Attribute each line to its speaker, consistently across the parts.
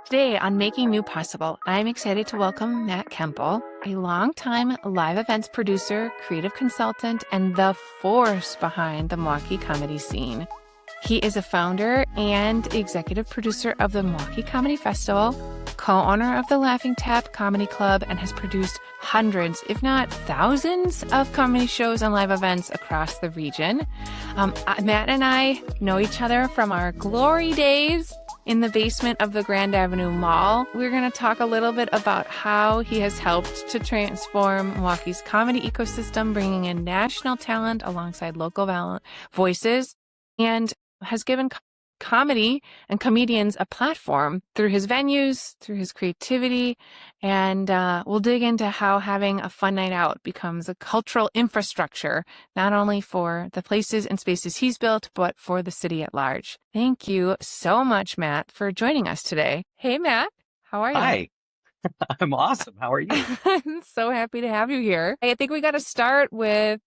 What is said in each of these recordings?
Speaker 1: Today on Making New Possible, I'm excited to welcome Matt Kemple, a longtime live events producer, creative consultant, and the force behind the Milwaukee comedy scene. He is a founder and executive producer of the Milwaukee Comedy Festival, co-owner of the Laughing Tap Comedy Club, and has produced hundreds, if not thousands, of comedy shows and live events across the region. Matt and I know each other from our glory days in the basement of the Grand Avenue Mall. We're going to talk a little bit about how he has helped to transform Milwaukee's comedy ecosystem, bringing in national talent alongside local voices, and has given comedy and comedians a platform through his venues, through his creativity, and we'll dig into how having a fun night out becomes a cultural infrastructure, not only for the places and spaces he's built, but for the city at large. Thank you so much, Matt, for joining us today. Hey, Matt, how are you?
Speaker 2: Hi, I'm awesome. How are you?
Speaker 1: I'm so happy to have you here. I think we got to start with,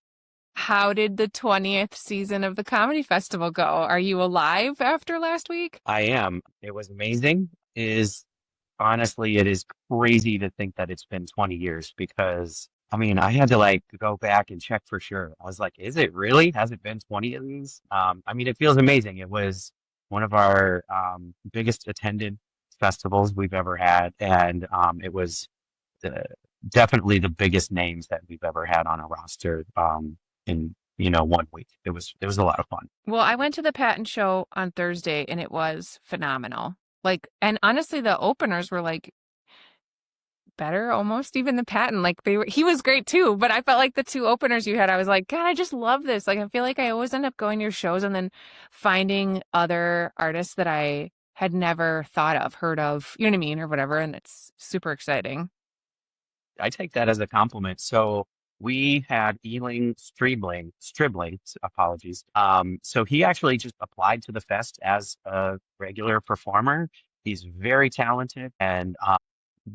Speaker 1: how did the 20th season of the Comedy Festival go? Are you alive after last week?
Speaker 2: I am. It was amazing. It is crazy to think that it's been 20 years because I had to go back and check for sure. I was like, is it really? Has it been 20 of these? It feels amazing. It was one of our biggest attended festivals we've ever had, and it was definitely the biggest names that we've ever had on a roster. In 1 week. It was a lot of fun.
Speaker 1: Well, I went to the Patton show on Thursday and it was phenomenal. And honestly, the openers were better almost even the Patton. He was great too, but I felt like the two openers you had, I was like, God, I just love this. I feel like I always end up going to your shows and then finding other artists that I had never heard of, you know what I mean, or whatever. And it's super exciting.
Speaker 2: I take that as a compliment. So we had Stribling, apologies. So he actually just applied to the fest as a regular performer. He's very talented. And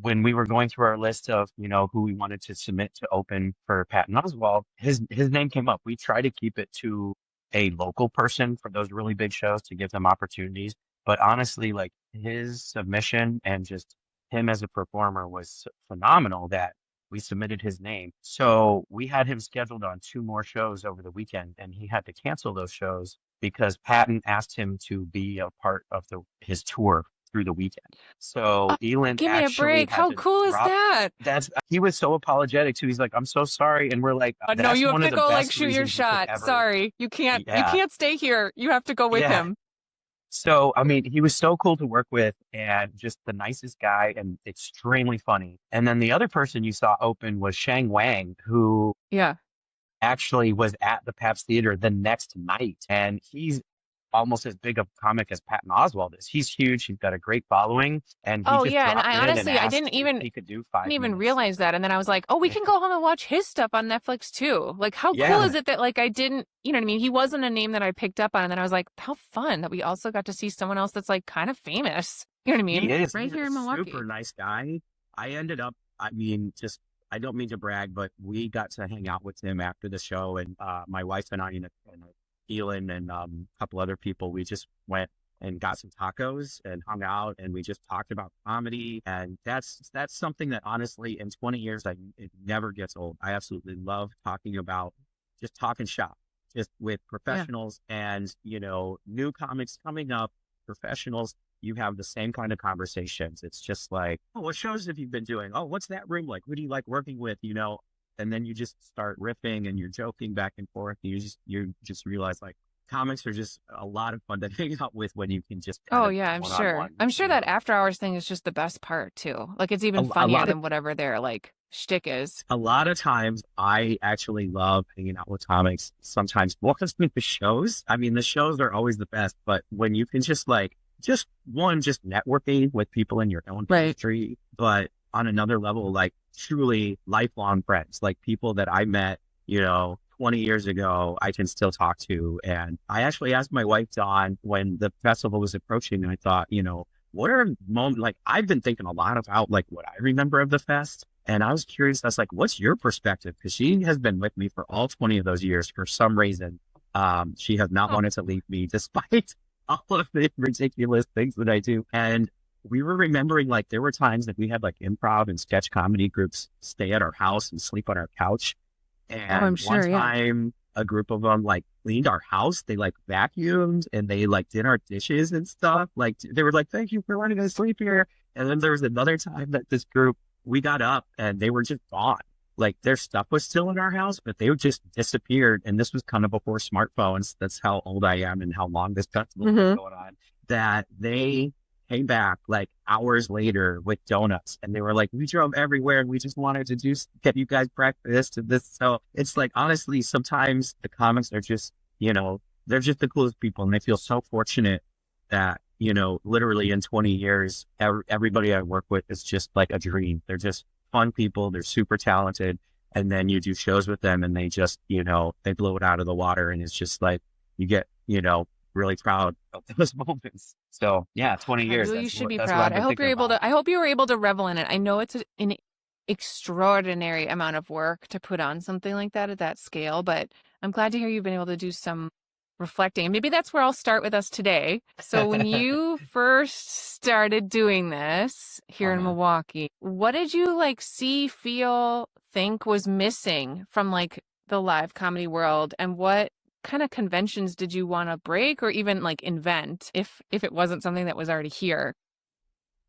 Speaker 2: when we were going through our list of, who we wanted to submit to open for Patton Oswalt, his name came up. We try to keep it to a local person for those really big shows to give them opportunities. But honestly, his submission and just him as a performer was phenomenal that we submitted his name. So we had him scheduled on 2 more shows over the weekend, and he had to cancel those shows because Patton asked him to be a part of his tour through the weekend. So Elin
Speaker 1: give me a break. How cool is that?
Speaker 2: He was so apologetic too. He's like, I'm so sorry. And we're like,
Speaker 1: no, you have to go shoot your shot. Sorry. You can't stay here. You have to go with him.
Speaker 2: So, he was so cool to work with and just the nicest guy and extremely funny. And then the other person you saw open was Shang Wang, who actually was at the Pabst Theater the next night. And he's almost as big of a comic as Patton Oswalt is. He's huge. He's got a great following. And he
Speaker 1: and I honestly, I didn't even realize that. And then I was like, oh, we can go home and watch his stuff on Netflix too. How cool is it that I didn't, you know what I mean? He wasn't a name that I picked up on. And then I was like, how fun that we also got to see someone else that's kind of famous. You know what I mean?
Speaker 2: He is.
Speaker 1: Right here in Milwaukee.
Speaker 2: Super nice guy. I ended up, I don't mean to brag, but we got to hang out with him after the show. And my wife and I, and Elin and a couple other people, we just went and got some tacos and hung out, and we just talked about comedy. And that's something that honestly in 20 years it never gets old. I absolutely love talking about just talking shop just with professionals and new comics coming up, professionals. You have the same kind of conversations. It's just like, oh, what shows have you been doing? Oh, what's that room like? Who do you like working with? And then you just start riffing and you're joking back and forth. And you just realize comics are just a lot of fun to hang out with when you can just.
Speaker 1: I'm sure. I'm sure that after hours thing is just the best part too. It's even funnier than whatever their shtick is.
Speaker 2: A lot of times I actually love hanging out with comics. Sometimes more than the shows. The shows are always the best, but when you can just networking with people in your own industry, but on another level, truly lifelong friends, people that I met, 20 years ago, I can still talk to. And I actually asked my wife, Dawn, when the festival was approaching, and I thought, what are moments, I've been thinking a lot about what I remember of the fest. And I was curious, that's what's your perspective? Because she has been with me for all 20 of those years for some reason. She has not wanted to leave me despite all of the ridiculous things that I do. And we were remembering like there were times that we had like improv and sketch comedy groups stay at our house and sleep on our couch.
Speaker 1: Oh, I'm
Speaker 2: And one
Speaker 1: sure. Yeah.
Speaker 2: time a group of them like cleaned our house. They like vacuumed and they like did our dishes and stuff. Like they were like, thank you for letting us sleep here. And then there was another time that this group, we got up and they were just gone. Like their stuff was still in our house, but they just disappeared. And this was kind of before smartphones. That's how old I am and how long this festival has been going on. That they came back like hours later with donuts and they were like, we drove everywhere and we just wanted to get you guys breakfast and this. So it's like, honestly, sometimes the comics are just, they're just the coolest people. And I feel so fortunate that, literally in 20 years, everybody I work with is just like a dream. They're just fun people. They're super talented. And then you do shows with them and they just, they blow it out of the water. And it's just like, you get, really proud of those moments. So yeah, 20 years.
Speaker 1: You should be
Speaker 2: That's what
Speaker 1: proud.
Speaker 2: I've been thinking about.
Speaker 1: I hope you were able to revel in it. I know it's an extraordinary amount of work to put on something like that at that scale, but I'm glad to hear you've been able to do some reflecting. And maybe that's where I'll start with us today. So when you first started doing this here in Milwaukee, what did you like see, feel, think was missing from like the live comedy world, and what kind of conventions did you want to break or even like invent if it wasn't something that was already here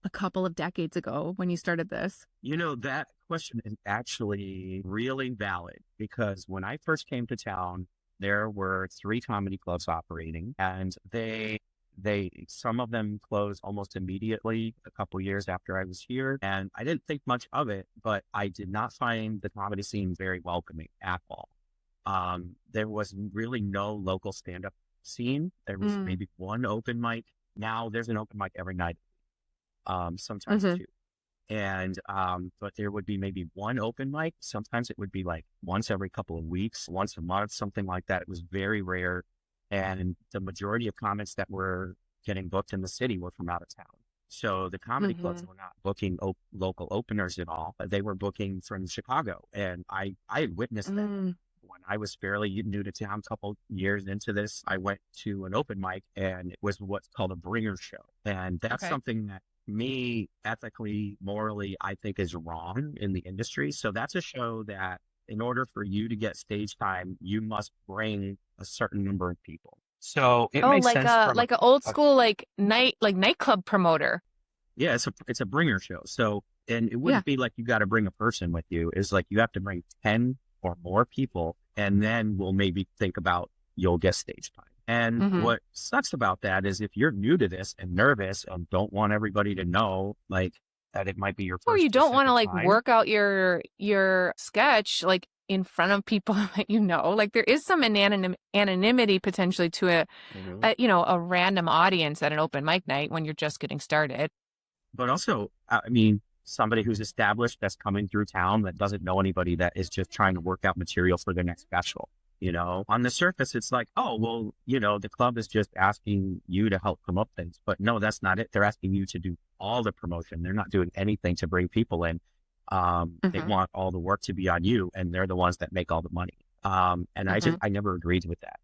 Speaker 1: a couple of decades ago when you started this?
Speaker 2: That question is actually really valid because when I first came to town, there were 3 comedy clubs operating and some of them closed almost immediately a couple years after I was here. And I didn't think much of it, but I did not find the comedy scene very welcoming at all. There was really no local stand-up scene. There was maybe one open mic. Now there's an open mic every night, sometimes 2. And, but there would be maybe one open mic. Sometimes it would be like once every couple of weeks, once a month, something like that. It was very rare. And the majority of comics that were getting booked in the city were from out of town. So the comedy clubs were not booking local openers at all. They were booking from Chicago. And I had witnessed that. When I was fairly new to town, a couple years into this, I went to an open mic and it was what's called a bringer show. And that's something that me, ethically, morally, I think is wrong in the industry. So that's a show that in order for you to get stage time, you must bring a certain number of people. So it makes sense
Speaker 1: like an old school nightclub promoter.
Speaker 2: Yeah, it's a bringer show. So, and it wouldn't be like you got to bring a person with you. It's like you have to bring 10 or more people, and then we'll maybe think about you'll get stage time. And what sucks about that is if you're new to this and nervous and don't want everybody to know like that it might be your first,
Speaker 1: or you don't want to like
Speaker 2: time.
Speaker 1: work out your sketch like in front of people that like there is some anonymity potentially to a random audience at an open mic night when you're just getting started.
Speaker 2: But also, I mean, somebody who's established that's coming through town that doesn't know anybody, that is just trying to work out material for their next special. On the surface, it's like, oh, well, the club is just asking you to help promote things. But no, that's not it. They're asking you to do all the promotion. They're not doing anything to bring people in. They want all the work to be on you, and they're the ones that make all the money. And I never agreed with that.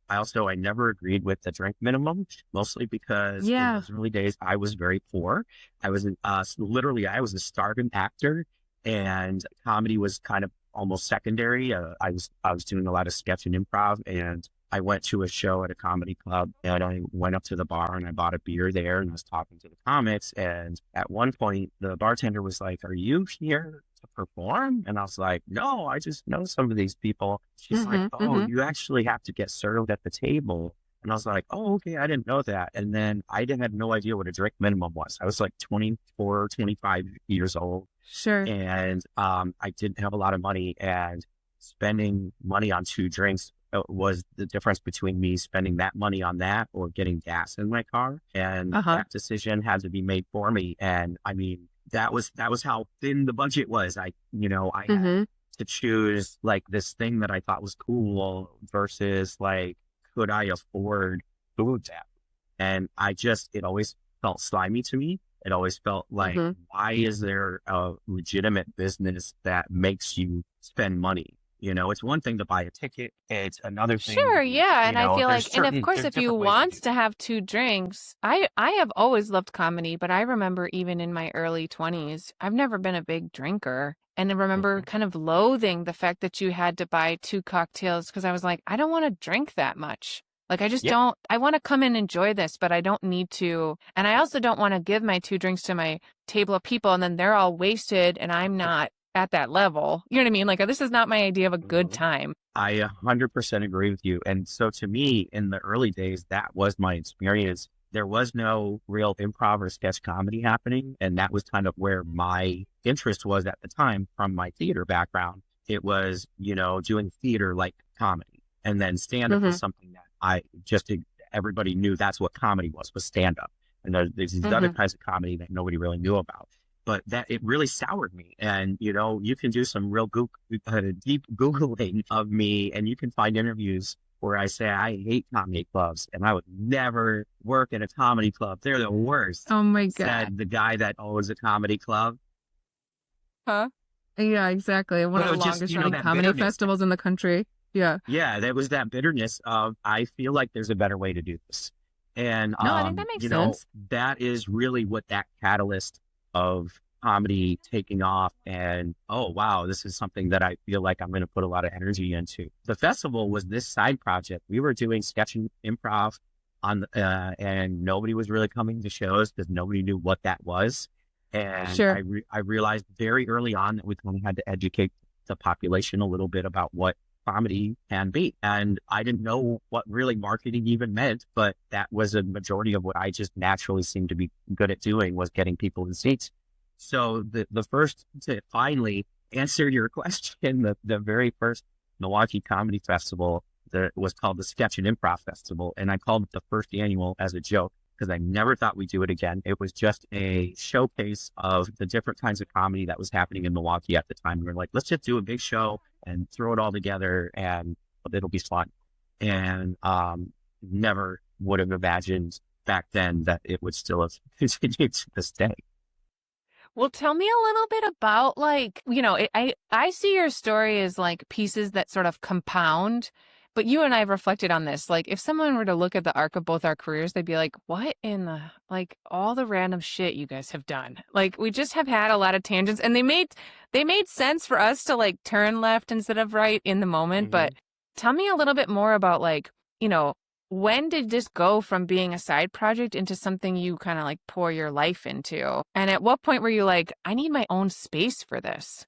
Speaker 2: I never agreed with the drink minimum, mostly because in those early days, I was very poor. I was I was a starving actor, and comedy was kind of almost secondary. I was doing a lot of sketch and improv, and I went to a show at a comedy club, and I went up to the bar and I bought a beer there and I was talking to the comics. And at one point, the bartender was like, "Are you here to perform?" And I was like, "No, I just know some of these people." She's like, "Oh, you actually have to get served at the table." And I was like, "Oh, okay, I didn't know that." And then I had no idea what a drink minimum was. I was like 24, 25 years old.
Speaker 1: Sure.
Speaker 2: And I didn't have a lot of money, and spending money on 2 drinks was the difference between me spending that money on that or getting gas in my car. And that decision had to be made for me. And I mean, that was how thin the budget was. I had to choose like this thing that I thought was cool versus like, could I afford food tap? And it always felt slimy to me. It always felt like, why is there a legitimate business that makes you spend money? It's one thing to buy a ticket. It's another thing,
Speaker 1: Sure, yeah, and I feel
Speaker 2: there's
Speaker 1: like, and of course,
Speaker 2: there's
Speaker 1: if you
Speaker 2: different ways to
Speaker 1: want
Speaker 2: do
Speaker 1: to have two drinks, I have always loved comedy, but I remember even in my early 20s, I've never been a big drinker, and I
Speaker 2: it.
Speaker 1: remember kind of loathing the fact that you had to buy two cocktails because I was like, I don't want to drink that much. Like, I just
Speaker 2: Yep.
Speaker 1: don't, I want to come and enjoy this, but I don't need to. And I also don't want to give my two drinks to my table of people and then they're all wasted and I'm not at that level. You know what I mean? Like, this is not my idea of a good
Speaker 2: Mhm.
Speaker 1: time.
Speaker 2: I 100% agree with you. And so to me, in the early days, that was my experience. There was no real improv or sketch comedy happening. And that was kind of where my interest was at the time from my theater background. It was, doing theater like comedy. And then stand up was
Speaker 1: Mm-hmm.
Speaker 2: something that everybody knew that's what comedy was stand up. And there's these other
Speaker 1: Mm-hmm.
Speaker 2: kinds of comedy that nobody really knew about. But that it really soured me. And, you can do some real deep Googling of me and you can find interviews where I say, I hate comedy clubs and I would never work in a comedy club. They're the worst,
Speaker 1: Oh my God.
Speaker 2: said the guy that owns a comedy club.
Speaker 1: Huh? Yeah, exactly. One
Speaker 2: But
Speaker 1: of
Speaker 2: it
Speaker 1: the
Speaker 2: was just,
Speaker 1: longest running
Speaker 2: that
Speaker 1: comedy
Speaker 2: bitterness.
Speaker 1: festivals in the country. Yeah.
Speaker 2: Yeah, that was that bitterness of, I feel like there's a better way to do this. And,
Speaker 1: No, I think that makes sense.
Speaker 2: that is really what that catalyst of comedy taking off. And, oh, wow, this is something that I feel like I'm going to put a lot of energy into. The festival was this side project. We were doing sketch and improv and nobody was really coming to shows because nobody knew what that was. And
Speaker 1: Sure.
Speaker 2: I realized very early on that we kind of had to educate the population a little bit about what comedy can be. And I didn't know what really marketing even meant, but that was a majority of what I just naturally seemed to be good at doing was getting people in seats. So the first to finally answer your question, the very first Milwaukee Comedy Festival that was called the Sketch and Improv Festival. And I called it the first annual as a joke because I never thought we'd do it again. It was just a showcase of the different kinds of comedy that was happening in Milwaukee at the time. We were like, let's just do a big show and throw it all together and it'll be fun. And never would have imagined back then that it would still have continued to this day.
Speaker 1: Well, tell me a little bit about I see your story as like pieces that sort of compound, but you and I have reflected on this. Like if someone were to look at the arc of both our careers, they'd be like, what in the, like all the random shit you guys have done. Like we just have had a lot of tangents and they made sense for us to like turn left instead of right in the moment.
Speaker 2: Mm-hmm.
Speaker 1: But tell me a little bit more about when did this go from being a side project into something you kind of like pour your life into? And at what point were you like, I need my own space for this?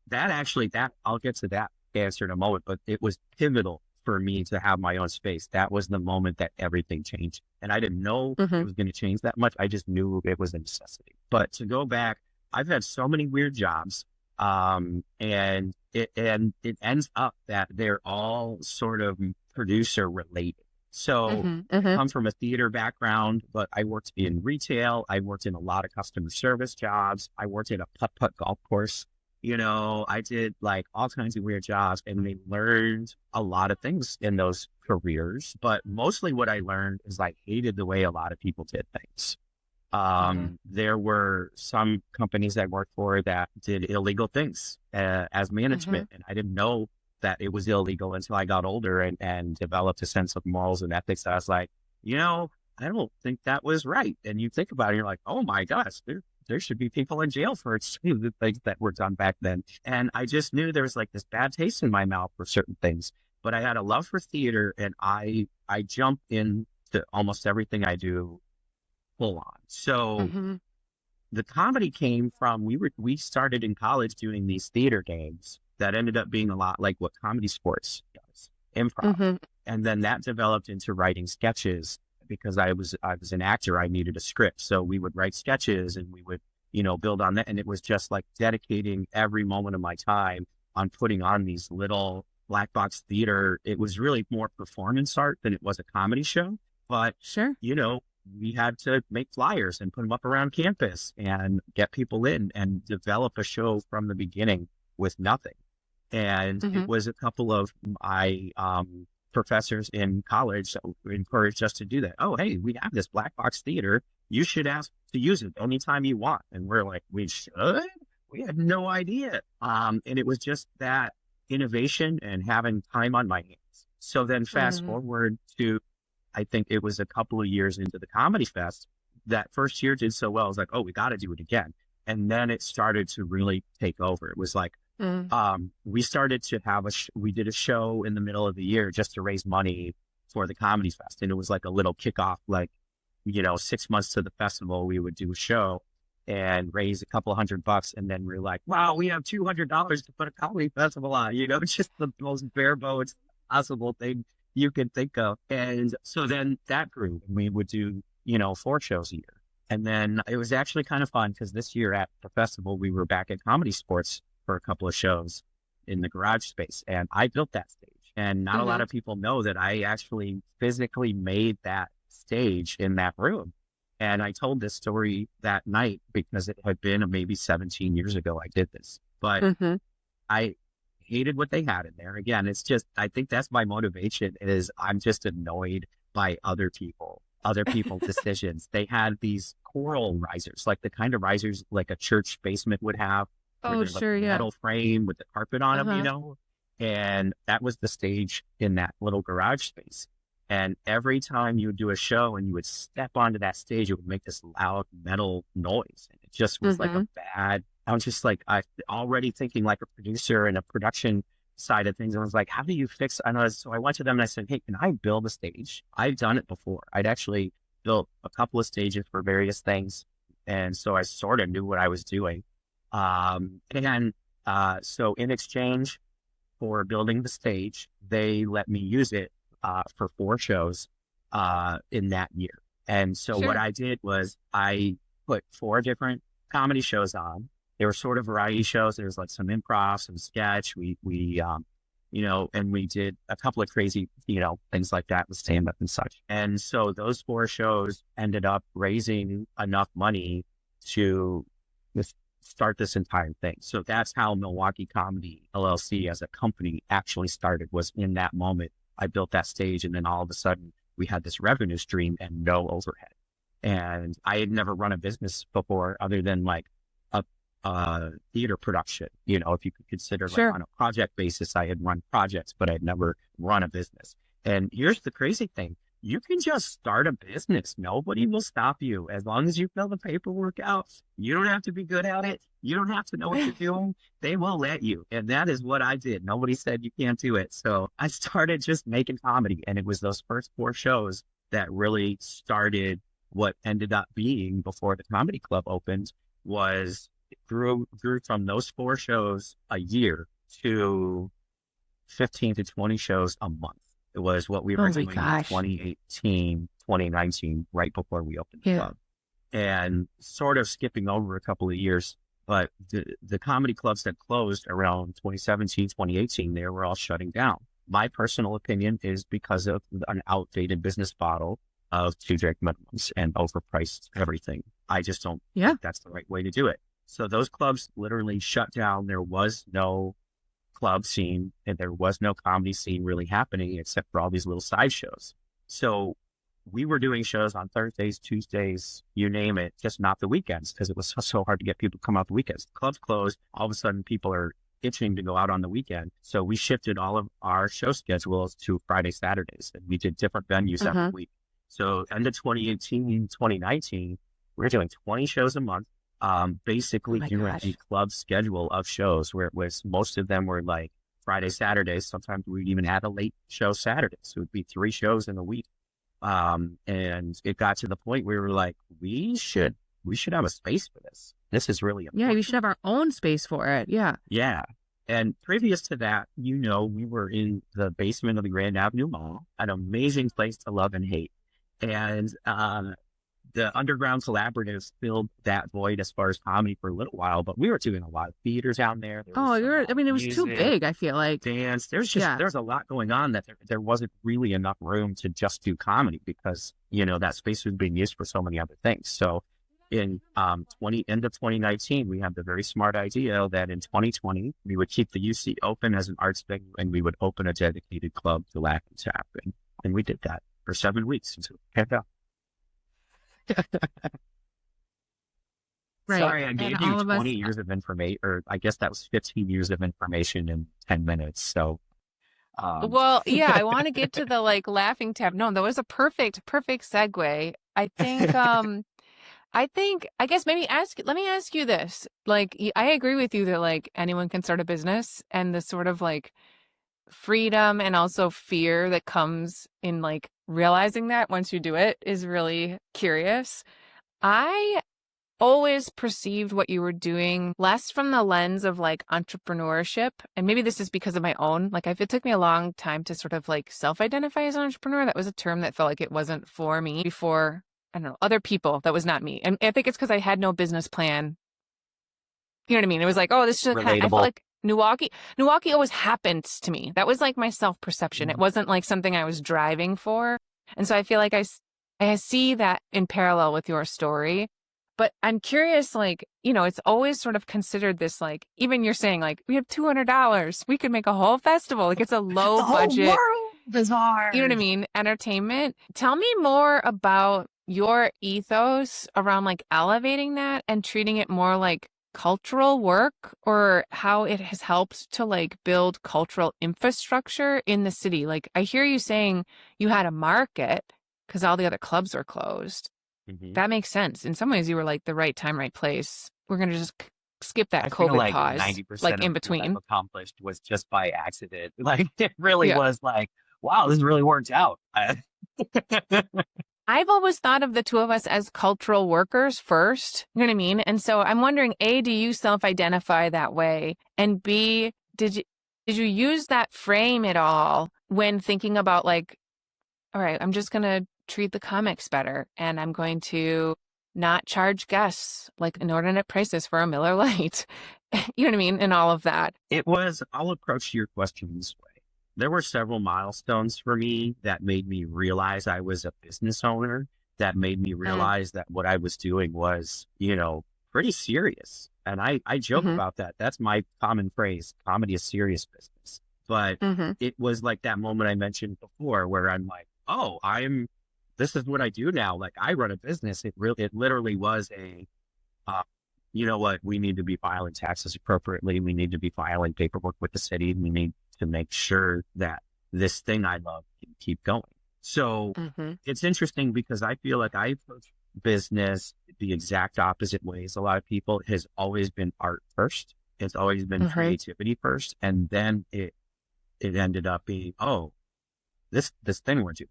Speaker 2: That I'll get to that answer in a moment, but it was pivotal for me to have my own space. That was the moment that everything changed. And I didn't know it
Speaker 1: Mm-hmm.
Speaker 2: was going to change that much. I just knew it was a necessity. But to go back, I've had so many weird jobs. And it ends up that they're all sort of producer related. So
Speaker 1: Mm-hmm.
Speaker 2: I
Speaker 1: Mm-hmm.
Speaker 2: come from a theater background, but I worked in retail. I worked in a lot of customer service jobs. I worked at a putt-putt golf course. I did like all kinds of weird jobs and they learned a lot of things in those careers. But mostly what I learned is I hated the way a lot of people did things.
Speaker 1: Mm-hmm.
Speaker 2: There were some companies I worked for that did illegal things as
Speaker 1: Mm-hmm.
Speaker 2: management. And I didn't know that it was illegal until I got older and developed a sense of morals and ethics. I was like, I don't think that was right. And you think about it, you're like, oh my gosh, there should be people in jail for the things that were done back then. And I just knew there was like this bad taste in my mouth for certain things. But I had a love for theater and I jumped into almost everything I do full on. So
Speaker 1: Mm-hmm.
Speaker 2: the comedy came from we started in college doing these theater games that ended up being a lot like what comedy sports does, improv.
Speaker 1: Mm-hmm.
Speaker 2: And then that developed into writing sketches because I was an actor, I needed a script. So we would write sketches and we would, build on that. And it was just like dedicating every moment of my time on putting on these little black box theater. It was really more performance art than it was a comedy show. But,
Speaker 1: Sure.
Speaker 2: we had to make flyers and put them up around campus and get people in and develop a show from the beginning with nothing. And
Speaker 1: Mm-hmm.
Speaker 2: it was a couple of my professors in college that encouraged us to do that. Oh, hey, we have this black box theater. You should ask to use it anytime you want. And we're like, we should? We had no idea. And it was just that innovation and having time on my hands. So then fast forward to, I think it was a couple of years into the Comedy Fest. That first year did so well. I was like, oh, we got to do it again. And then it started to really take over. It was like, we started to have we did a show in the middle of the year just to raise money for the Comedy Fest. And it was like a little kickoff, like, 6 months to the festival, we would do a show and raise a couple $100. And then we're like, wow, we have $200 to put a comedy festival on, just the most bare bones possible thing you can think of. And so then that grew, and we would do, 4 shows a year. And then it was actually kind of fun because this year at the festival, we were back at Comedy Sports for a couple of shows in the garage space. And I built that stage. And not a lot of people know that I actually physically made that stage in that room. And I told this story that night because it had been maybe 17 years ago I did this. But I hated what they had in there. Again, it's just, I think that's my motivation, is I'm just annoyed by other people's decisions. They had these coral risers, like the kind of risers like a church basement would have.
Speaker 1: Oh, sure, yeah.
Speaker 2: Metal frame with the carpet on them, and that was the stage in that little garage space. And every time you would do a show and you would step onto that stage, it would make this loud metal noise. And it just was like I was just like, I already thinking like a producer and a production side of things. I was like, how do you fix? So I went to them and I said, hey, can I build a stage? I've done it before. I'd actually built a couple of stages for various things. And so I sort of knew what I was doing. So in exchange for building the stage, they let me use it for 4 shows in that year. And so what I did was I put 4 different comedy shows on. They were sort of variety shows. There was like some improv, some sketch. We and we did a couple of crazy, things like that with stand up and such. And so those 4 shows ended up raising enough money to start this entire thing. So that's how Milwaukee Comedy LLC as a company actually started, was in that moment. I built that stage, and then all of a sudden we had this revenue stream and no overhead. And I had never run a business before other than like a theater production, if you could consider like on a project basis. I had run projects, but I'd never run a business. And here's the crazy thing. You can just start a business. Nobody will stop you as long as you fill the paperwork out. You don't have to be good at it. You don't have to know what you're doing. They will let you. And that is what I did. Nobody said you can't do it. So I started just making comedy. And it was those first 4 shows that really started what ended up being, before the comedy club opened, was grew from those 4 shows a year to 15 to 20 shows a month. It was what we were doing in 2018, 2019, right before we opened the club. And sort of skipping over a couple of years, but the comedy clubs that closed around 2017, 2018, they were all shutting down. My personal opinion is because of an outdated business model of 2 drink minimums and overpriced everything. I just don't think that's the right way to do it. So those clubs literally shut down. There was no club scene and there was no comedy scene really happening except for all these little side shows. So we were doing shows on Thursdays, Tuesdays, you name it, just not the weekends, because it was so hard to get people to come out the weekends. Clubs closed. All of a sudden people are itching to go out on the weekend. So we shifted all of our show schedules to Friday, Saturdays, and we did different venues every week. So end of 2018, 2019, we're doing 20 shows a month. Basically doing a club schedule of shows where it was, most of them were like Friday, Saturdays. Sometimes we'd even add a late show Saturday. So it'd be 3 shows in a week. And it got to the point where we were like, we should have a space for this. This is really important.
Speaker 1: Yeah, we should have our own space for it. Yeah.
Speaker 2: Yeah. And previous to that, we were in the basement of the Grand Avenue Mall, an amazing place to love and hate. And, the Underground Collaborative filled that void as far as comedy for a little while, but we were doing a lot of theaters down there.
Speaker 1: It was too big, I feel like.
Speaker 2: Dance. There's a lot going on that there wasn't really enough room to just do comedy because, that space was being used for so many other things. So in end of 2019, we had the very smart idea that in 2020, we would keep the UC open as an arts venue and we would open a dedicated club to laugh and tap. And we did that for 7 weeks until it kept out.
Speaker 1: Right.
Speaker 2: Sorry, I
Speaker 1: And
Speaker 2: gave you
Speaker 1: all of
Speaker 2: 20
Speaker 1: us,
Speaker 2: years of information, or I guess that was 15 years of information in 10 minutes. So, um,
Speaker 1: well, yeah, I want to get to the like laughing tab. No, that was a perfect segue. I guess maybe let me ask you this. Like, I agree with you that like anyone can start a business, and the sort of like freedom and also fear that comes in like realizing that once you do it is really curious. I always perceived what you were doing less from the lens of like entrepreneurship. And maybe this is because of my own, like it took me a long time to sort of like self-identify as an entrepreneur. That was a term that felt like it wasn't for me before, I don't know, other people. That was not me. And I think it's because I had no business plan. You know what I mean? It was like, oh, this just I felt
Speaker 2: relatable.
Speaker 1: like Milwaukee always happens to me. That was like my self-perception. It wasn't like something I was driving for. And so I feel like I see that in parallel with your story. But I'm curious, like, it's always sort of considered this, like, even you're saying, like, we have $200, we could make a whole festival. Like, it's a low
Speaker 2: The whole
Speaker 1: budget,
Speaker 2: world is
Speaker 1: you know what I
Speaker 2: ours.
Speaker 1: mean, entertainment. Tell me more about your ethos around like elevating that and treating it more like cultural work, or how it has helped to like build cultural infrastructure in the city. Like, I hear you saying you had a market because all the other clubs were closed.
Speaker 2: Mhm.
Speaker 1: That makes sense. In some ways, you were like the right time, right place. We're going to just skip that
Speaker 2: I feel
Speaker 1: COVID
Speaker 2: like
Speaker 1: pause, like
Speaker 2: 90%
Speaker 1: in
Speaker 2: of what I've
Speaker 1: between.
Speaker 2: accomplished was just by accident. Like it really
Speaker 1: Yeah.
Speaker 2: was like, wow, this really worked out.
Speaker 1: I've always thought of the two of us as cultural workers first. You know what I mean? And so I'm wondering, A, do you self-identify that way? And B, did you use that frame at all when thinking about like, all right, I'm just going to treat the comics better, and I'm going to not charge guests like inordinate prices for a Miller Lite. You know what I mean? And all of that.
Speaker 2: I'll approach your question this way. There were several milestones for me that made me realize I was a business owner, that made me
Speaker 1: Mm,
Speaker 2: realize that what I was doing was, pretty serious. And I joke
Speaker 1: mm-hmm,
Speaker 2: about that. That's my common phrase. Comedy is serious business. But
Speaker 1: mm-hmm,
Speaker 2: it was like that moment I mentioned before where I'm like, oh, this is what I do now. Like I run a business. It literally was uh, you know what? We need to be filing taxes appropriately. We need to be filing paperwork with the city. We need to make sure that this thing I love can keep going. So
Speaker 1: mm-hmm,
Speaker 2: it's interesting because I feel like I approach business the exact opposite ways. A lot of people it has always been art first. It's always been
Speaker 1: mm-hmm,
Speaker 2: creativity first. And then it ended up being, oh, this thing we're doing.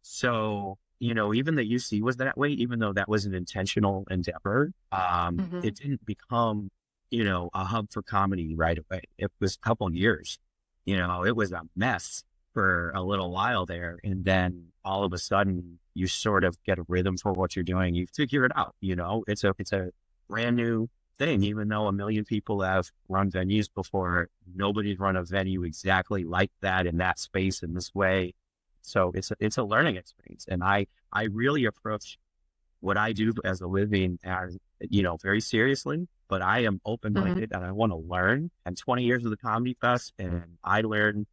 Speaker 2: So, even the UC was that way, even though that was an intentional endeavor,
Speaker 1: mm-hmm.
Speaker 2: it didn't become, a hub for comedy right away. It was a couple of years, it was a mess for a little while there. And then all of a sudden you sort of get a rhythm for what you're doing. You figure it out, it's a brand new thing, even though a million people have run venues before, nobody's run a venue exactly like that in that space in this way. So it's a learning experience. And I really approach what I do as a living as, very seriously, but I am
Speaker 1: Mm-hmm.
Speaker 2: open-minded and I want to learn. And 20 years of the Comedy Fest, and I learned,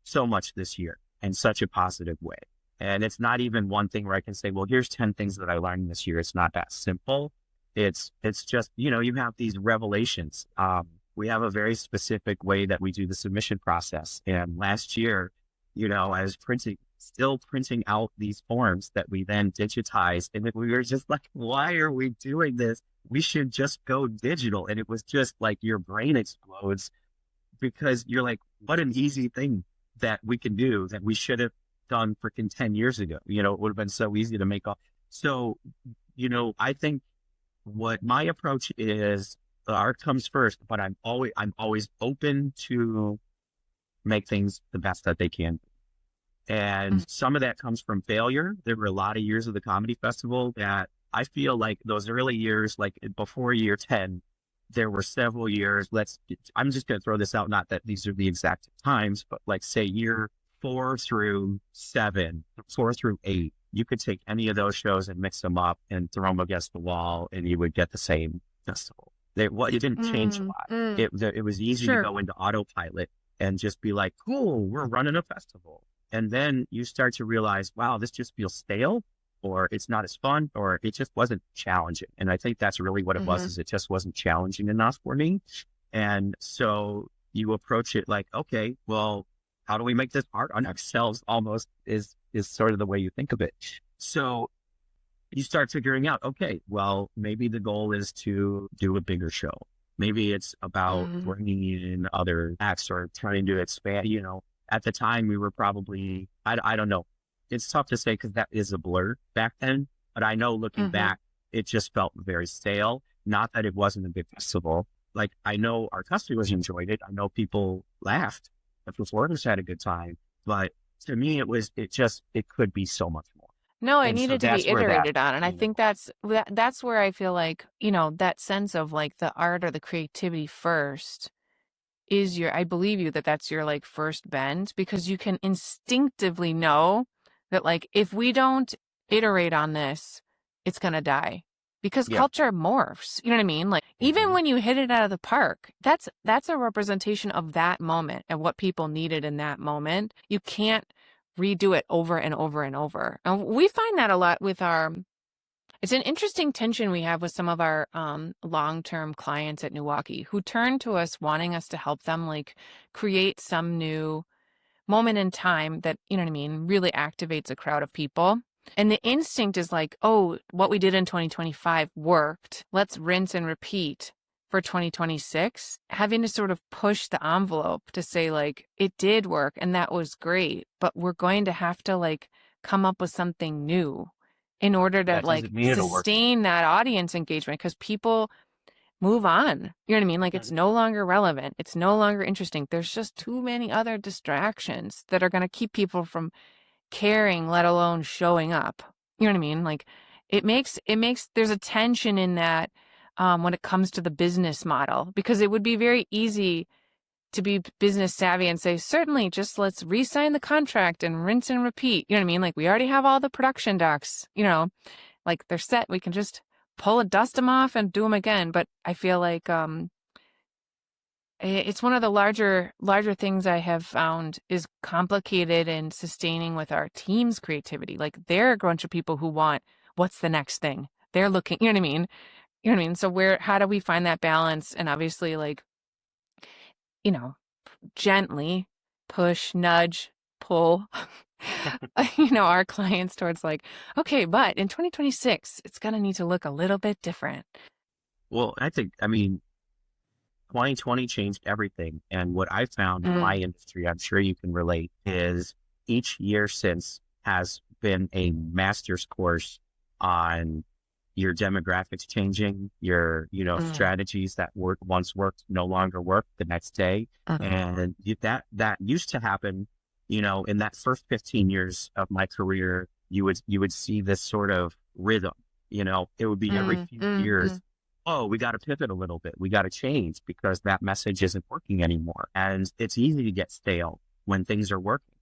Speaker 2: so much this year in such a positive way. And it's not even one thing where I can say, well, here's 10 things that I learned this year. It's not that simple. It's just, you have these revelations. We have a very specific way that we do the submission process. And last year, I was still printing out these forms that we then digitized. And we were just like, why are we doing this? We should just go digital. And it was just like your brain explodes because you're like, what an easy thing that we can do that we should have done freaking 10 years ago. It would have been so easy to make up. So, I think what my approach is, the art comes first, but I'm always open to make things the best that they can. And some of that comes from failure. There were a lot of years of the comedy festival that I feel like those early years, like before year 10, there were several years. I'm just going to throw this out. Not that these are the exact times, but like say year 4 through 7, 4 through 8, you could take any of those shows and mix them up and throw them against the wall and you would get the same festival. It didn't change a
Speaker 1: Mm,
Speaker 2: lot.
Speaker 1: mm,
Speaker 2: It was easy to
Speaker 1: sure.
Speaker 2: go into autopilot and just be like, cool, we're running a festival. And then you start to realize, wow, this just feels stale, or it's not as fun, or it just wasn't challenging. And I think that's really what it was, is it just wasn't challenging enough for me. And so you approach it like, okay, well, how do we make this hard on ourselves almost is sort of the way you think of it. So you start figuring out, okay, well, maybe the goal is to do a bigger show. Maybe it's about bringing in other acts or trying to expand, at the time we were probably, I don't know. It's tough to say because that is a blur back then, but I know looking back, it just felt very stale. Not that it wasn't a big festival. Like, I know our customers enjoyed it. I know people laughed. The performers had a good time, but to me, it could be so much more.
Speaker 1: No, it
Speaker 2: And so
Speaker 1: needed to be
Speaker 2: that's where
Speaker 1: iterated on. And I think that's where I feel like, that sense of like the art or the creativity first is I believe you that's your like first bend, because you can instinctively know that like, if we don't iterate on this, it's going to die, because culture morphs. You know what I mean? Like, even when you hit it out of the park, that's a representation of that moment and what people needed in that moment. You can't redo it over and over and over. And we find that a lot with it's an interesting tension we have with some of our long-term clients at Milwaukee who turn to us wanting us to help them like create some new moment in time that, really activates a crowd of people. And the instinct is like, oh, what we did in 2025 worked. Let's rinse and repeat for 2026, having to sort of push the envelope to say like, it did work and that was great, but we're going to have to like come up with something new in order to like sustain that audience engagement, because people move on. You know what I mean? Like, it's no longer relevant. It's no longer interesting. There's just too many other distractions that are going to keep people from caring, let alone showing up. You know what I mean? Like, it makes there's a tension in that when it comes to the business model, because it would be very easy to be business savvy and say, certainly, just let's re-sign the contract and rinse and repeat. You know what I mean? Like, we already have all the production docs, like they're set. We can just dust them off and do them again. But I feel like it's one of the larger things I have found is complicated in sustaining with our team's creativity. Like, they're a bunch of people who want, what's the next thing? They're looking, you know what I mean? You know what I mean? So how do we find that balance? And obviously, like, gently push, nudge, pull, our clients towards like, okay, but in 2026, it's going to need to look a little bit different.
Speaker 2: Well, I think, 2020 changed everything. And what I found in my industry, I'm sure you can relate, is each year since has been a master's course on your demographics changing, your, strategies that once worked no longer work the next day. And that used to happen, in that first 15 years of my career, you would see this sort of rhythm, it would be every few years. Oh, we got to pivot a little bit. We got to change because that message isn't working anymore. And it's easy to get stale when things are working.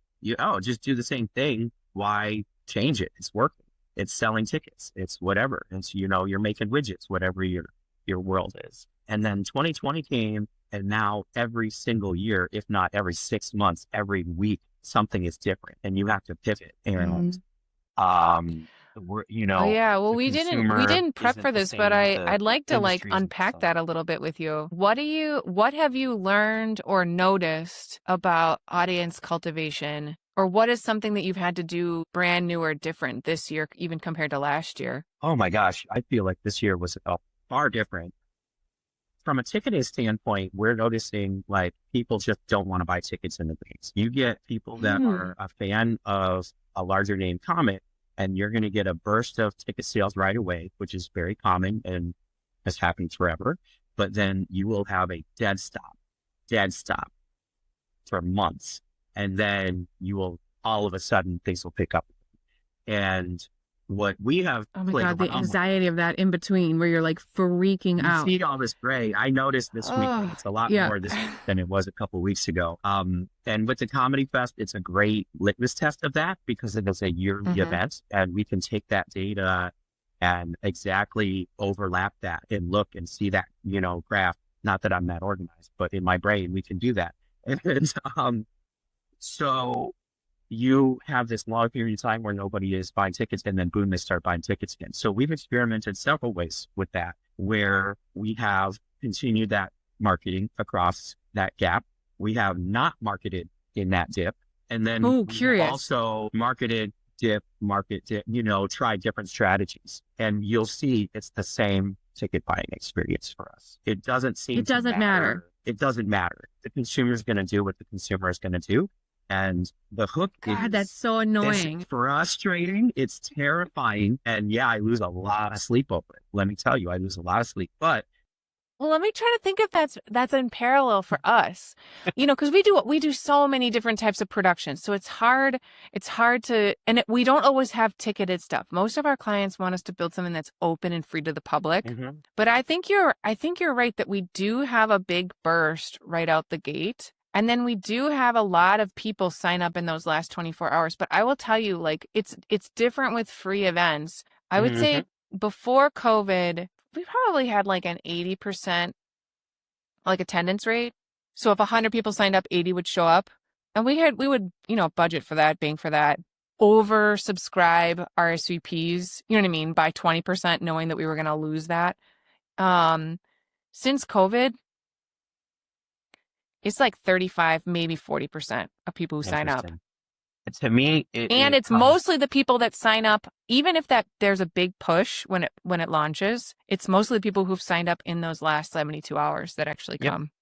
Speaker 2: Just do the same thing. Why change it? It's working. It's selling tickets. It's whatever. It's, you're making widgets, whatever your world is. And then 2020 came, and now every single year, if not every 6 months, every week, something is different and you have to pivot. And,
Speaker 1: oh yeah, well, we didn't prep for this, but I'd like to like unpack that a little bit with you. What have you learned or noticed about audience cultivation, or what is something that you've had to do brand new or different this year, even compared to last year?
Speaker 2: Oh my gosh, I feel like this year was far different. From a ticketing standpoint, we're noticing like people just don't want to buy tickets in advance. You get people that are a fan of a larger name comic, and you're going to get a burst of ticket sales right away, which is very common and has happened forever. But then you will have a dead stop for months. And then you will, all of a sudden, things will pick up. And what we have,
Speaker 1: oh my God, the anxiety of that in between where you're like freaking out.
Speaker 2: You see all this gray. I noticed this week it's a lot more this week than it was a couple of weeks ago. And with the Comedy Fest, it's a great litmus test of that because it is a yearly event, and we can take that data and exactly overlap that and look and see that, graph. Not that I'm that organized, but in my brain, we can do that. And so you have this long period of time where nobody is buying tickets, and then boom, they start buying tickets again. So we've experimented several ways with that, where we have continued that marketing across that gap. We have not marketed in that dip. And then
Speaker 1: Oh,
Speaker 2: we have
Speaker 1: curious.
Speaker 2: also marketed market dip, try different strategies. And you'll see it's the same ticket buying experience for us. It doesn't seem
Speaker 1: It
Speaker 2: to
Speaker 1: doesn't matter.
Speaker 2: It doesn't matter. The consumer is going to do what the consumer is going to do. And the hook
Speaker 1: God, that's
Speaker 2: is,
Speaker 1: so
Speaker 2: it's
Speaker 1: annoying.
Speaker 2: frustrating. It's terrifying. And yeah, I lose a lot of sleep over it. Let me tell you, I lose a lot of sleep. But
Speaker 1: Well, let me try to think if that's in parallel for us, because we do so many different types of productions. So it's hard to, and we don't always have ticketed stuff. Most of our clients want us to build something that's open and free to the public.
Speaker 2: mm-hmm.
Speaker 1: But I think you're right that we do have a big burst right out the gate. And then we do have a lot of people sign up in those last 24 hours. But I will tell you, like, it's different with free events. I would
Speaker 2: Mm-hmm.
Speaker 1: say before COVID, we probably had like an 80% like attendance rate. So if 100 people signed up, 80 would show up. And we would, budget for that, bank for that, over subscribe RSVPs, you know what I mean, by 20%, knowing that we were going to lose that. Since COVID, it's like 35, maybe 40% of people who sign up.
Speaker 2: Interesting. To me,
Speaker 1: And it's mostly the people that sign up, even if there's a big push when it launches, it's mostly the people who've signed up in those last 72 hours that actually come.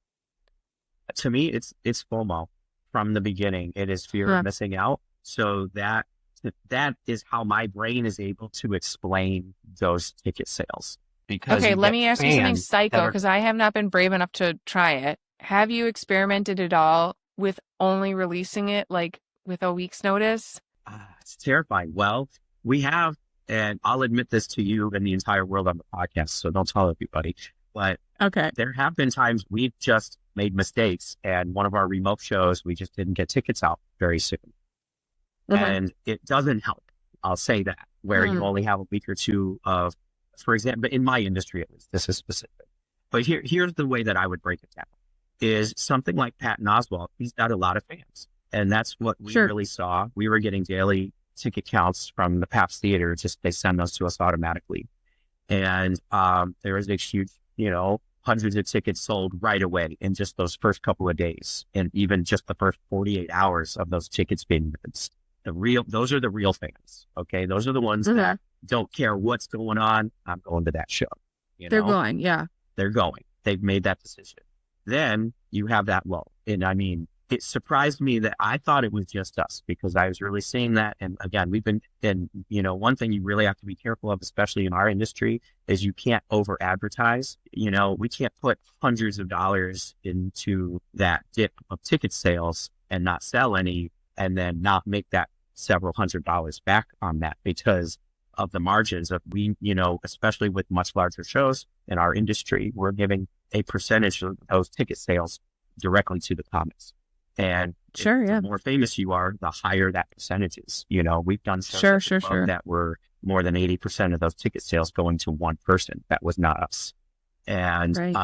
Speaker 2: To me, it's FOMO from the beginning. It is fear of missing out. So that is how my brain is able to explain those ticket sales. Because
Speaker 1: okay, let me ask you something psycho, because I have not been brave enough to try it. Have you experimented at all with only releasing it like with a week's notice?
Speaker 2: It's terrifying. Well, we have, and I'll admit this to you and the entire world on the podcast, so don't tell everybody, but
Speaker 1: okay,
Speaker 2: there have been times we've just made mistakes, and one of our remote shows, we just didn't get tickets out very soon. And it doesn't help. I'll say that, where you only have a week or two of, for example, in my industry, at least, this is specific. But here's the way that I would break it down, is something like Patton Oswalt, he's got a lot of fans. And that's what we really saw. We were getting daily ticket counts from the Pabst Theater. They send those to us automatically. And there was a huge, hundreds of tickets sold right away in just those first couple of days. And even just the first 48 hours of those tickets being released. Those are the real fans. Okay. Those are the ones that don't care what's going on. I'm going to that show.
Speaker 1: They're going. Yeah.
Speaker 2: They're going. They've made that decision. Then you have that lull. And I mean, it surprised me that I thought it was just us, because I was really seeing that. And again, one thing you really have to be careful of, especially in our industry, is you can't over advertise. We can't put hundreds of dollars into that dip of ticket sales and not sell any, and then not make that several $100s back on that, because of the margins of especially with much larger shows in our industry, we're giving a percentage of those ticket sales directly to the comics. And the more famous you are, the higher that percentage is. We've done shows that were more than 80% of those ticket sales going to one person. That was not us. And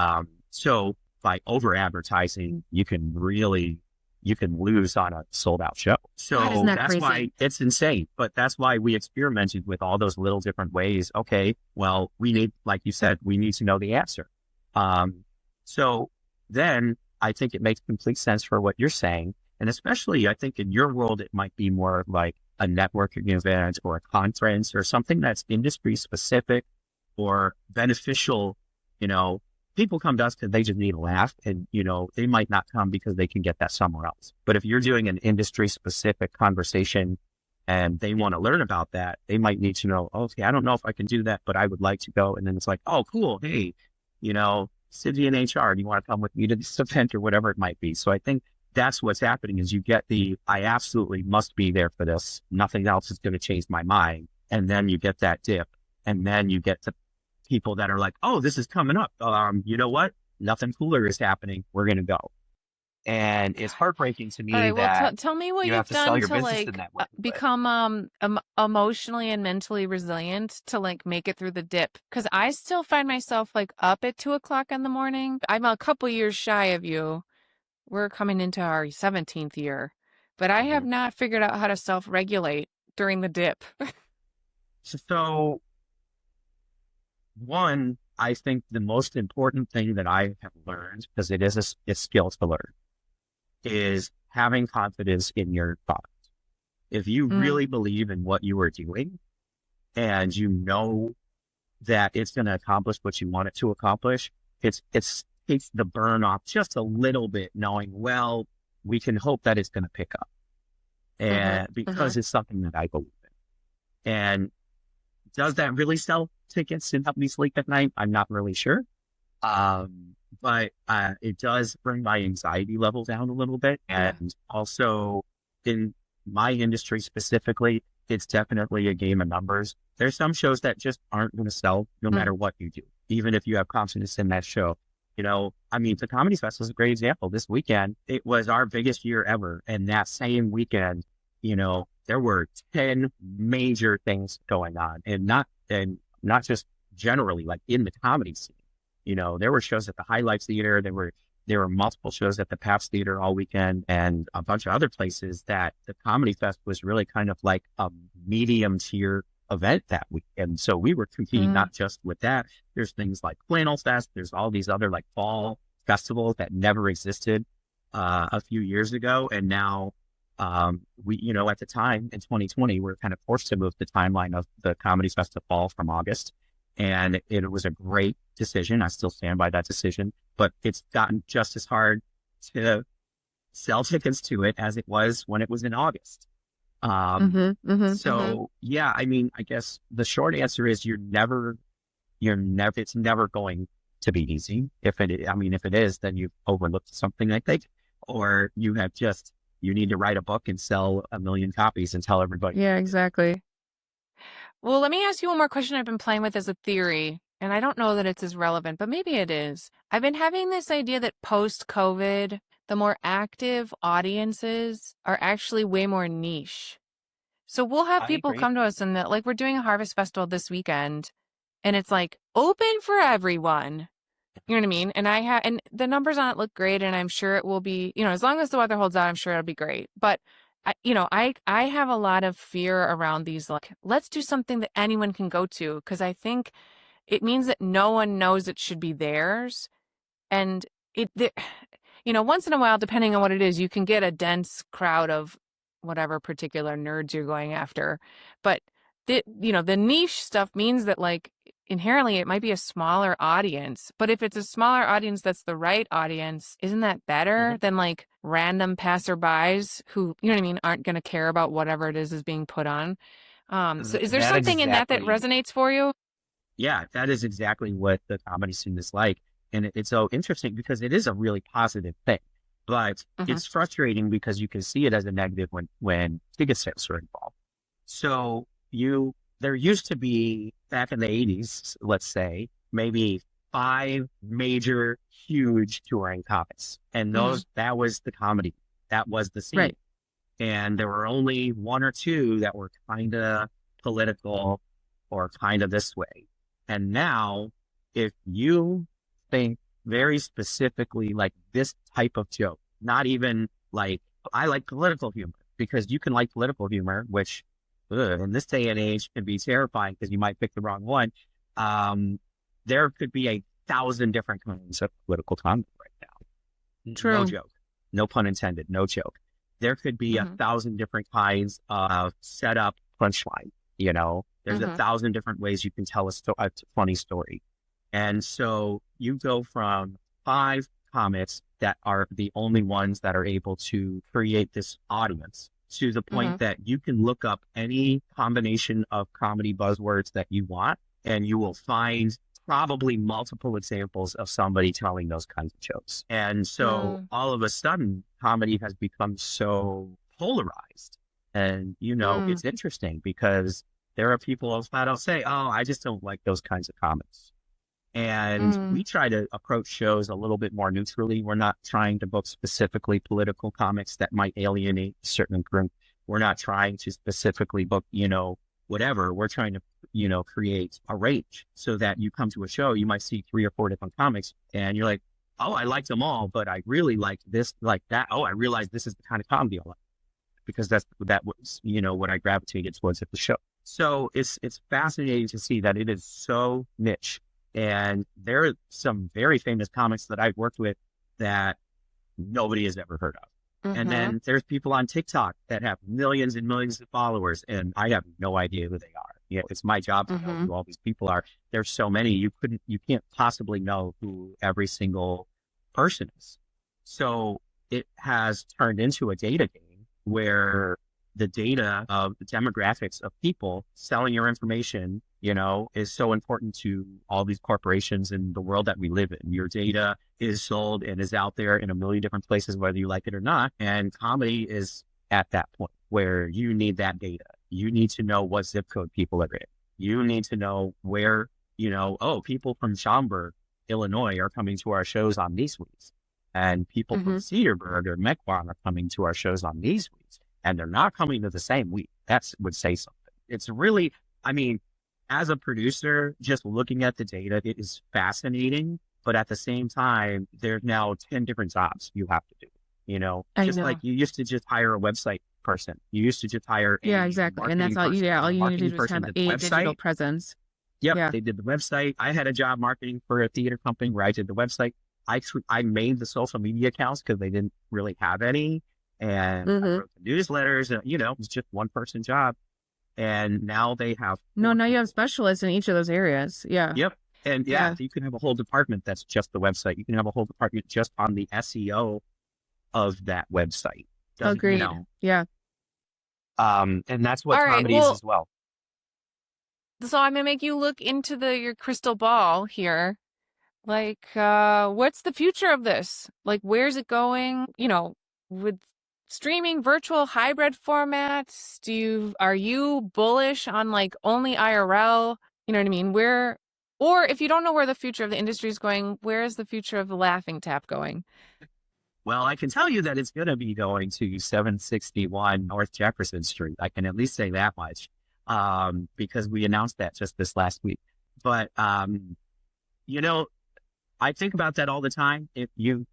Speaker 2: so by over advertising, you can lose on a sold out show. So that's crazy? Why it's insane. But that's why we experimented with all those little different ways. Okay, well, we need, like you said, we need to know the answer. So then I think it makes complete sense for what you're saying. And especially, I think in your world, it might be more like a networking event or a conference or something that's industry specific or beneficial. People come to us because they just need a laugh, and, they might not come because they can get that somewhere else. But if you're doing an industry specific conversation and they want to learn about that, they might need to know, okay, I don't know if I can do that, but I would like to go. And then it's like, oh, cool. Hey, Cindy in HR, do you want to come with me to this event or whatever it might be? So I think that's what's happening, is you get I absolutely must be there for this. Nothing else is going to change my mind. And then you get that dip, and then you get the people that are like, oh, this is coming up. You know what? Nothing cooler is happening. We're going to go. And it's heartbreaking to me that
Speaker 1: tell me what
Speaker 2: you have to
Speaker 1: done
Speaker 2: sell your
Speaker 1: to
Speaker 2: business in that way.
Speaker 1: Become emotionally and mentally resilient to make it through the dip. Because I still find myself up at 2:00 in the morning. I'm a couple years shy of you. We're coming into our 17th year, but I have
Speaker 2: Mhm.
Speaker 1: not figured out how to self-regulate during the dip.
Speaker 2: So one, I think the most important thing that I have learned, because it is a skill to learn, is having confidence in your product. If you
Speaker 1: Mm,
Speaker 2: really believe in what you are doing and you know that it's going to accomplish what you want it to accomplish, it's takes the burn off just a little bit, knowing, well, we can hope that it's going to pick up.
Speaker 1: mm-hmm,
Speaker 2: And
Speaker 1: mm-hmm.
Speaker 2: because it's something that I believe in. And does that really sell tickets and help me sleep at night? I'm not really sure. But it does bring my anxiety level down a little bit.
Speaker 1: Yeah.
Speaker 2: And also in my industry specifically, it's definitely a game of numbers. There's some shows that just aren't going to sell no
Speaker 1: Mm,
Speaker 2: matter what you do, even if you have confidence in that show. I mean, the Comedy Festival is a great example. This weekend, it was our biggest year ever. And that same weekend, there were 10 major things going on, and not just generally like in the comedy scene. There were shows at the Highlights Theater. There were multiple shows at the Paps Theater all weekend, and a bunch of other places that the Comedy Fest was really kind of like a medium tier event that week. And so we were competing
Speaker 1: mm,
Speaker 2: not just with that. There's things like Flannel Fest. There's all these other like fall festivals that never existed a few years ago, and now at the time in 2020, we're kind of forced to move the timeline of the Comedy Festival fall from August. And it was a great decision. I still stand by that decision, but it's gotten just as hard to sell tickets to it as it was when it was in August. Um,
Speaker 1: mm-hmm, mm-hmm, mm-hmm.
Speaker 2: so yeah, I mean, I guess the short answer is it's never going to be easy. If it is, then you've overlooked something, I think, or you need to write a book and sell 1 million copies and tell everybody.
Speaker 1: Yeah, exactly. Well, let me ask you one more question I've been playing with as a theory, and I don't know that it's as relevant, but maybe it is. I've been having this idea that post-COVID, the more active audiences are actually way more niche. So we'll have
Speaker 2: I
Speaker 1: people
Speaker 2: agree.
Speaker 1: come to us and like we're doing a harvest festival this weekend, and it's like open for everyone. You know what I mean? And the numbers on it look great, and I'm sure it will be, as long as the weather holds out, I'm sure it'll be great. But I have a lot of fear around these, like, let's do something that anyone can go to, because I think it means that no one knows it should be theirs. And it, the, once in a while, depending on what it is, you can get a dense crowd of whatever particular nerds you're going after. But the niche stuff means that, like, inherently it might be a smaller audience. But if it's a smaller audience that's the right audience, isn't that better
Speaker 2: Mhm.
Speaker 1: than like random passerbys who, you know what I mean, aren't going to care about whatever it is being put on? So is there
Speaker 2: That is
Speaker 1: something in that
Speaker 2: exactly,
Speaker 1: resonates for you?
Speaker 2: yeah, that is exactly what the comedy scene is like. And it's so interesting because it is a really positive thing, but
Speaker 1: Mm-hmm.
Speaker 2: it's frustrating because you can see it as a negative when ticket sales are involved. So there used to be back in the 80s, let's say, maybe 5 major, huge touring comics. And
Speaker 1: Mm-hmm.
Speaker 2: that was the comedy. That was the scene.
Speaker 1: Right.
Speaker 2: And there were only one or two that were kind of political or kind of this way. And now, if you think very specifically like this type of joke, not even like, I like political humor, because you can like political humor, which in this day and age can be terrifying because you might pick the wrong one. Um, there could be 1,000 different kinds of political comedy right now. No
Speaker 1: True.
Speaker 2: joke. No pun intended. No joke. There could be a
Speaker 1: Mm-hmm.
Speaker 2: thousand different kinds of setup punchline. There's a
Speaker 1: Mm-hmm.
Speaker 2: thousand different ways you can tell a funny story. And so you go from 5 comics that are the only ones that are able to create this audience to the
Speaker 1: Mm-hmm.
Speaker 2: point that you can look up any combination of comedy buzzwords that you want, and you will find probably multiple examples of somebody telling those kinds of jokes. And so
Speaker 1: Mm,
Speaker 2: all of a sudden, comedy has become so polarized. And,
Speaker 1: mm,
Speaker 2: it's interesting because there are people who flat out say, oh, I just don't like those kinds of comics. And
Speaker 1: mm,
Speaker 2: we try to approach shows a little bit more neutrally. We're not trying to book specifically political comics that might alienate a certain group. We're not trying to specifically book, whatever. We're trying to, create a range so that you come to a show, you might see 3 or 4 different comics and you're like, oh, I liked them all, but I really like this, like that. Oh, I realize this is the kind of comedy I like. because that was, what I gravitated towards at the show. So it's fascinating to see that it is so niche. And there are some very famous comics that I've worked with that nobody has ever heard of. And then there's people on TikTok that have millions and millions of followers, and I have no idea who they are. It's my job to know who all these people are. There's so many, you can't possibly know who every single person is. So it has turned into a data game where the data of the demographics of people selling your information, is so important to all these corporations in the world that we live in. Your data is sold and is out there in a million different places, whether you like it or not. And comedy is at that point where you need that data. You need to know what zip code people are in. You need to know where, people from Schaumburg, Illinois are coming to our shows on these weeks. And people from Cedarburg or Mequon are coming to our shows on these weeks. And they're not coming to the same week. That would say something. It's really, as a producer, just looking at the data, it is fascinating. But at the same time, there's now 10 different jobs you have to do. Like you used to just hire a website person. You used to just hire
Speaker 3: exactly. And that's all all you need to do is have a digital presence.
Speaker 2: Yep, they did the website. I had a job marketing for a theater company where I did the website. I made the social media accounts because they didn't really have any. And I wrote the newsletters, and it was just one person job. And now they have
Speaker 3: now you have specialists in each of those areas. Yeah.
Speaker 2: Yep. And you can have a whole department that's just the website. You can have a whole department just on the SEO of that website.
Speaker 3: Agreed. Yeah.
Speaker 2: And that's what comedy is as well.
Speaker 1: So I'm gonna make you look into your crystal ball here. Like, what's the future of this? Like, where's it going? With streaming, virtual, hybrid formats, are you bullish on like only IRL? You know what I mean? Or if you don't know where the future of the industry is going, where is the future of the Laughing Tap going?
Speaker 2: Well, I can tell you that it's going to be going to 761 North Jefferson Street. I can at least say that much, because we announced that just this last week. But, I think about that all the time. If you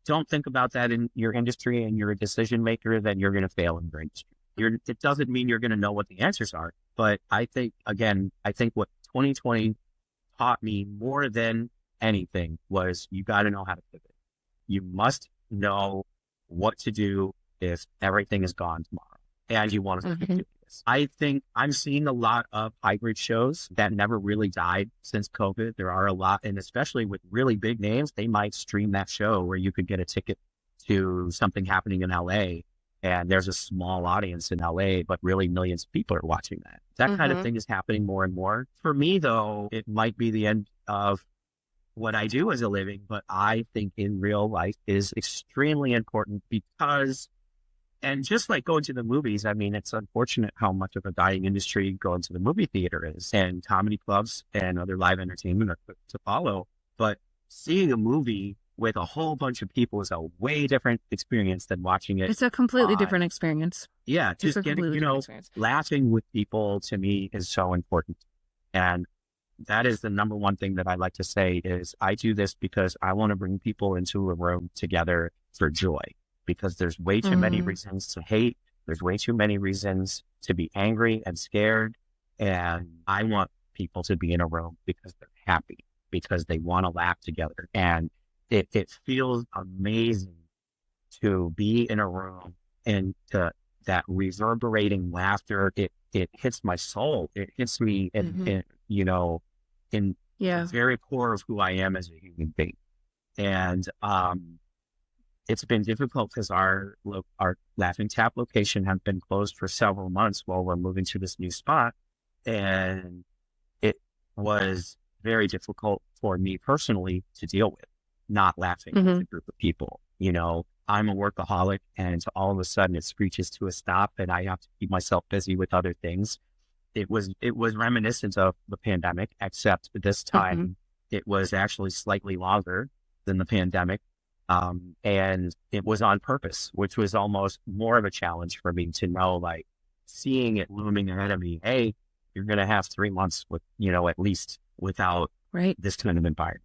Speaker 2: don't think about that in your industry and you're a decision maker, then you're going to fail in your industry. It doesn't mean you're going to know what the answers are. But I think what 2020 taught me more than anything was you got to know how to pivot. You must know what to do if everything is gone tomorrow and you want to keep doing this. I think I'm seeing a lot of hybrid shows that never really died since COVID. There are a lot, and especially with really big names, they might stream that show where you could get a ticket to something happening in LA and there's a small audience in LA, but really millions of people are watching that. That kind of thing is happening more and more. For me, though, it might be the end of what I do as a living, but I think in real life is extremely important because, and just like going to the movies, it's unfortunate how much of a dying industry going to the movie theater is, and comedy clubs and other live entertainment are quick to follow. But seeing a movie with a whole bunch of people is a way different experience than watching it.
Speaker 3: It's a completely different experience.
Speaker 2: Yeah, just getting, laughing with people to me is so important. And that is the number one thing that I like to say is I do this because I want to bring people into a room together for joy, because there's way too many reasons to hate. There's way too many reasons to be angry and scared. And I want people to be in a room because they're happy, because they want to laugh together. And it feels amazing to be in a room and that reverberating laughter. It hits my soul. It hits me in the very core of who I am as a human being. And it's been difficult because our Laughing Tap location has been closed for several months while we're moving to this new spot. And it was very difficult for me personally to deal with, not laughing with a group of people. I'm a workaholic, and all of a sudden it screeches to a stop and I have to keep myself busy with other things. It was reminiscent of the pandemic, except this time it was actually slightly longer than the pandemic. And it was on purpose, which was almost more of a challenge for me to know, like, seeing it looming ahead of me. Hey, you're going to have 3 months with, at least without this kind of environment.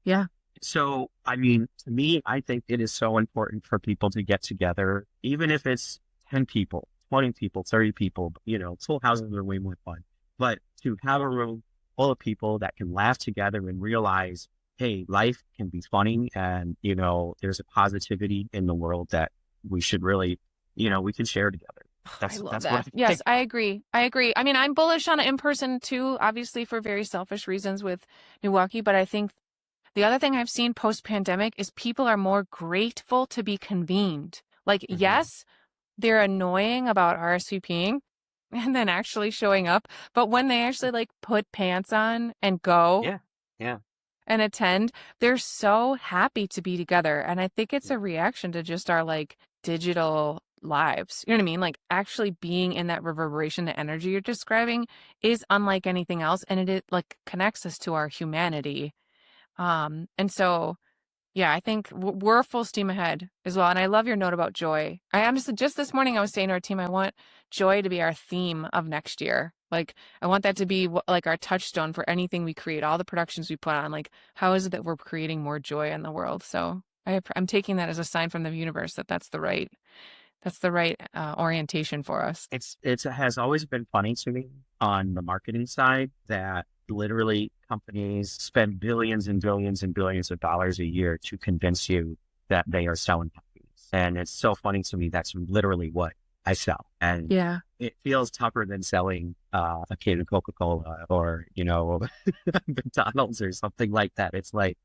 Speaker 3: Yeah.
Speaker 2: So, to me, I think it is so important for people to get together, even if it's 10 people, 20 people, 30 people, you know, full houses are way more fun. But to have a room full of people that can laugh together and realize, hey, life can be funny, and, you know, there's a positivity in the world that we should really, you know, we can share together.
Speaker 1: I love that. Yes, I agree. I mean, I'm bullish on it in person too, obviously for very selfish reasons with Milwaukee, but I think the other thing I've seen post-pandemic is people are more grateful to be convened. Like, yes, they're annoying about RSVPing and then actually showing up, but when they actually like put pants on and go and attend, they're so happy to be together. And I think it's a reaction to just our like digital lives. You know what I mean? Like actually being in that reverberation, the energy you're describing is unlike anything else. And it like connects us to our humanity. And so, yeah, I think we're full steam ahead as well. And I love your note about joy. I honestly, just this morning, I was saying to our team, I want joy to be our theme of next year. Like, I want that to be like our touchstone for anything we create, all the productions we put on. Like, how is it that we're creating more joy in the world? So I'm taking that as a sign from the universe that that's the right orientation for us.
Speaker 2: It has always been funny to me on the marketing side that literally companies spend billions and billions and billions of dollars a year to convince you that they are selling companies. And it's so funny to me. That's literally what I sell. And it feels tougher than selling a can of Coca-Cola or, you know, McDonald's or something like that. It's like,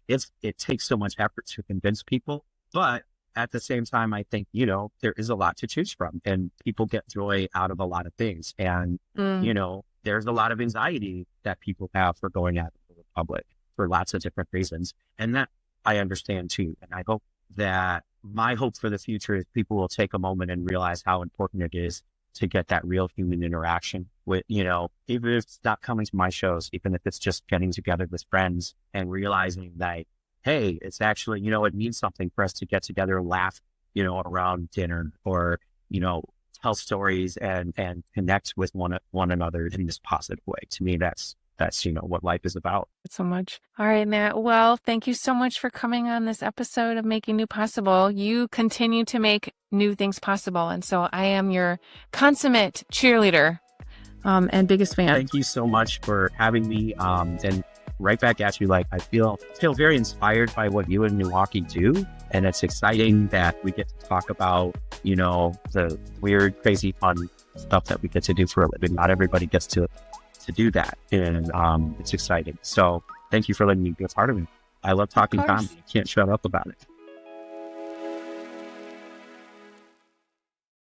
Speaker 2: it takes so much effort to convince people. But at the same time, I think, you know, there is a lot to choose from and people get joy out of a lot of things. And, you know, there's a lot of anxiety that people have for going out into the public for lots of different reasons. And that I understand too. And I hope that my hope for the future is people will take a moment and realize how important it is to get that real human interaction with, you know, even if it's not coming to my shows, even if it's just getting together with friends and realizing that, hey, it's actually, you know, it means something for us to get together and laugh, you know, around dinner or, you know, tell stories and connect with one another in this positive way. To me, that's, you know, what life is about.
Speaker 1: So much. All right, Matt. Well, thank you so much for coming on this episode of Making New Possible. You continue to make new things possible. And so I am your consummate cheerleader and biggest fan.
Speaker 2: Thank you so much for having me. And right back at you. Like, I feel very inspired by what you in Milwaukee do. And it's exciting that we get to talk about, you know, the weird, crazy, fun stuff that we get to do for a living. Not everybody gets to do that. And it's exciting. So thank you for letting me be a part of it. I love talking comedy. I can't shut up about it.